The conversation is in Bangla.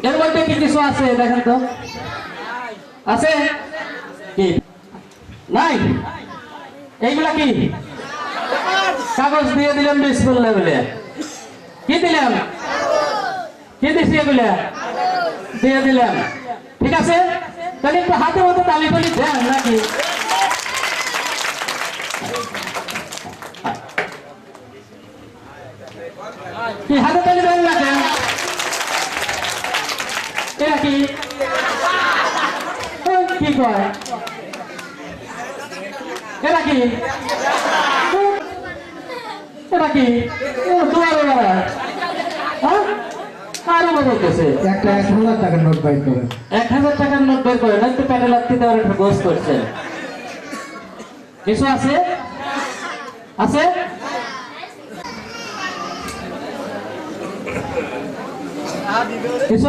এর মধ্যে কি কিছু আছে দেখেন তো, আছে কি? নাই। এইগুলা কি? কাগজ দিয়ে দিলাম বিসমিল্লাহ বলে। কি দিলাম? কি দিছি এগুলা? দিয়ে দিলাম। ঠিক আছে, তাহলে একটু হাতে মতো তালি তালি দেন নাকি? কি হাতে তালি দেন না কেন? এরা কি কি কয়? এরা কি? এরা কি দুয়ারে বেড়ায়? আরো বলতেছে একটা 1000 টাকার নোট বাইর করেন। 1000 টাকার নোট বের করে না তো প্যাডেল লাগতে দেওয়ার একটা গোস করছে। কিছু আছে? আছে? কিছু